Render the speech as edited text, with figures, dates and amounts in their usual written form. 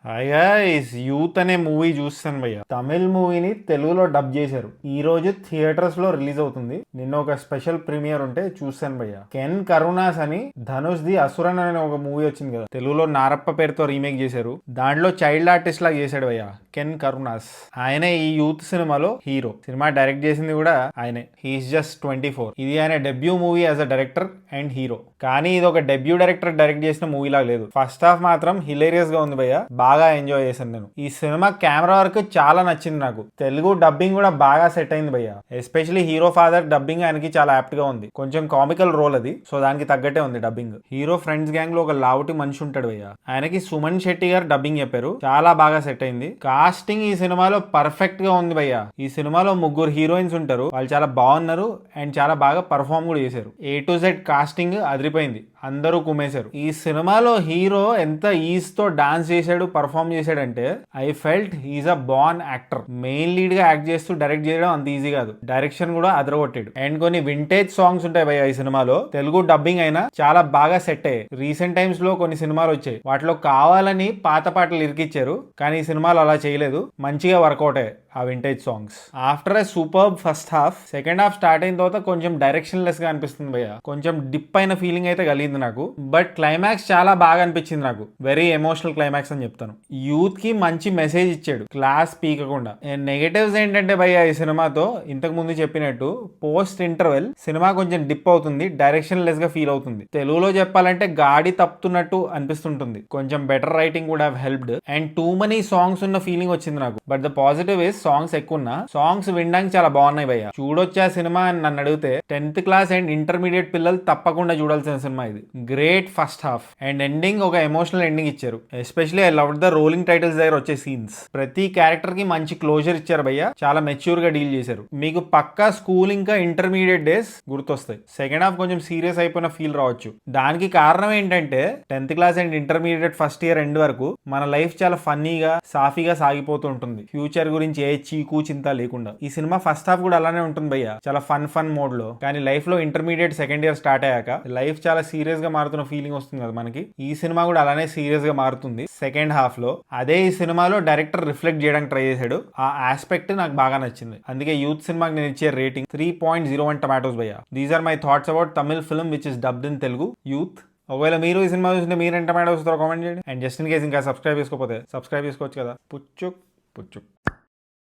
Hi guys, youth అనే movie చూస్తాను భయ్య. తమిళ్ మూవీని తెలుగులో డబ్ చేశారు. ఈ రోజు థియేటర్స్ లో రిలీజ్ అవుతుంది. నిన్న ఒక స్పెషల్ ప్రీమియర్ ఉంటే చూస్తాను భయ్య. కెన్ కరుణాస్ అని ధనుష్ ది అసురన్ అనే ఒక మూవీ వచ్చింది కదా, తెలుగులో నారప్ప పేరుతో రీమేక్ చేశారు. దాంట్లో చైల్డ్ ఆర్టిస్ట్ లాగా చేశాడు భయ్య కెన్ కరుణాస్. ఆయనే ఈ యూత్ సినిమాలో హీరో. సినిమా డైరెక్ట్ చేసింది కూడా ఆయనే. He's just 24. ఇది ఆయన debut movie as a director and hero. కానీ ఇది ఒక డెబ్యూ డైరెక్టర్ డైరెక్ట్ చేసిన మూవీ లాగా లేదు. ఫస్ట్ హాఫ్ మాత్రం హిలేరియస్ గా ఉంది భయ్య. బాగా ఎంజాయ్ చేశాను నేను. ఈ సినిమా కెమెరా వర్క్ చాలా నచ్చింది నాకు. తెలుగు డబ్బింగ్ కూడా బాగా సెట్ అయింది భయ్య. ఎస్పెషల్లీ హీరో ఫాదర్ డబ్బింగ్ ఆయనకి చాలా యాప్ట్ గా ఉంది. కొంచెం కామికల్ రోల్ అది, సో దానికి తగ్గట్టే ఉంది డబ్బింగ్. హీరో ఫ్రెండ్స్ గ్యాంగ్ లో ఒక లావుటి మనిషి ఉంటాడు భయ్య. ఆయనకి సుమన్ శెట్టి గారు డబ్బింగ్ చెప్పారు. చాలా బాగా సెట్ అయింది. కాస్టింగ్ ఈ సినిమాలో పర్ఫెక్ట్ గా ఉంది భయ్య. ఈ సినిమాలో ముగ్గురు హీరోయిన్స్ ఉంటారు. వాళ్ళు చాలా బాగున్నారు అండ్ చాలా బాగా పర్ఫార్మ్ కూడా చేశారు. A to Z కాస్టింగ్ అదిరిపోయింది. అందరూ కుమ్మేశారు. ఈ సినిమాలో హీరో ఎంత ఈజ్ తో డాన్స్ చేశాడు, పర్ఫార్మ్ చేశాడంటే I felt he's a born actor. Main lead గా యాక్ట్ చేస్తూ డైరెక్ట్ చేయడం అంత ఈజీ కాదు. డైరెక్షన్ కూడా అదరగొట్టాడు. అండ్ కొన్ని వింటేజ్ సాంగ్స్ ఉంటాయి భయ్య ఈ సినిమాలో. తెలుగు డబ్బింగ్ అయినా చాలా బాగా సెట్ అయ్యాయి. రీసెంట్ టైమ్స్ లో కొన్ని సినిమాలు వచ్చాయి, వాటిలో కావాలని పాత పాటలు ఇరికిచ్చారు. కానీ ఈ సినిమాలో అలా చేయలేదు. మంచిగా వర్కౌట్ అయ్యాయి ఆ vintage songs. After a superb first half, second half start అయిన తర్వాత కొంచెం డైరెక్షన్ లెస్ గా అనిపిస్తుంది భయ్య. కొంచెం డిప్ అయిన ఫీలింగ్ అయితే కలిగింది నాకు. బట్ క్లైమాక్స్ చాలా బాగా అనిపించింది నాకు. వెరీ ఎమోషనల్ క్లైమాక్స్ అని చెప్తాను. యూత్ కి మంచి మెసేజ్ ఇచ్చాడు, క్లాస్ పీకకుండా. నెగటివ్స్ ఏంటంటే భయ్య ఈ సినిమాతో ఇంతకు ముందు చెప్పినట్టు పోస్ట్ ఇంటర్వెల్ సినిమా కొంచెం డిప్ అవుతుంది, డైరెక్షన్ లెస్ గా ఫీల్ అవుతుంది. తెలుగులో చెప్పాలంటే గాడి తప్పుతున్నట్టు అనిపిస్తుంటుంది. కొంచెం బెటర్ రైటింగ్ కూడా helped. And two money songs ఉన్న ఫీలింగ్ వచ్చింది నాకు. But the positive is songs ఎక్కువ సాంగ్స్ వినడానికి చాలా బాగున్నాయి భయ్య. చూడొచ్చా సినిమా అని నన్ను అడిగితే 10th క్లాస్ అండ్ ఇంటర్మీడియట్ పిల్లలు తప్పకుండా చూడాల్సిన సినిమా ఇది. Great first half and ending ఒక ఎమోషనల్ ఎండింగ్ ఇచ్చారు. Especially I love the rolling titles దగ్గర వచ్చే సీన్స్. ప్రతి క్యారెక్టర్ కి మంచి క్లోజర్ ఇచ్చారు భయ్య. చాలా మెచ్యూర్ గా డీల్ చేశారు. మీకు పక్కా స్కూల్ ఇంకా ఇంటర్మీడియట్ డేస్ గుర్తొస్తాయి. సెకండ్ హాఫ్ కొంచెం సీరియస్ అయిపోయిన ఫీల్ రావచ్చు. దానికి కారణం ఏంటంటే 10th class and intermediate first year end వరకు మన లైఫ్ చాలా ఫన్నీగా సాఫీగా సాగిపోతూ ఉంటుంది. ఫ్యూచర్ గురించి ఏ చీకు చింత లేకుండా. ఈ సినిమా ఫస్ట్ హాఫ్ కూడా అలానే ఉంటుంది భయ్య, చాలా ఫన్ మోడ్ లో. కానీ లైఫ్ లో ఇంటర్మీడియట్ సెకండ్ ఇయర్ స్టార్ట్ అయ్యాక లైఫ్ చాలా సీరియస్ గా మారుతున్న ఫీలింగ్ వస్తుంది కదా మనకి. ఈ సినిమా కూడా అలానే సీరియస్ గా మారుతుంది సెకండ్ హాఫ్ లో. అదే ఈ సినిమాలో డైరెక్టర్ రిఫ్లెక్ట్ చేయడానికి ట్రై చేశాడు. ఆ ఆస్పెక్ట్ నాకు బాగా నచ్చింది. అందుకే యూత్ సినిమాకి నేను ఇచ్చే రేటింగ్ 3.01 టమాటోస్ భయ్య. These are my thoughts about Tamil film which is dubbed in Telugu youth. ఒకవేళ మీరు ఈ సినిమా చూస్తుంటే మీరు ఎంత టమాటోస్ కామెంట్ చేయండి. అండ్ జస్ట్ ఇన్ కేస్ ఇంకా సబ్స్క్రైబ్ చేసుకోకపోతే సబ్స్క్రైబ్ చేసుకోవచ్చు కదా. పుచ్చుక్ పుచ్చుక్.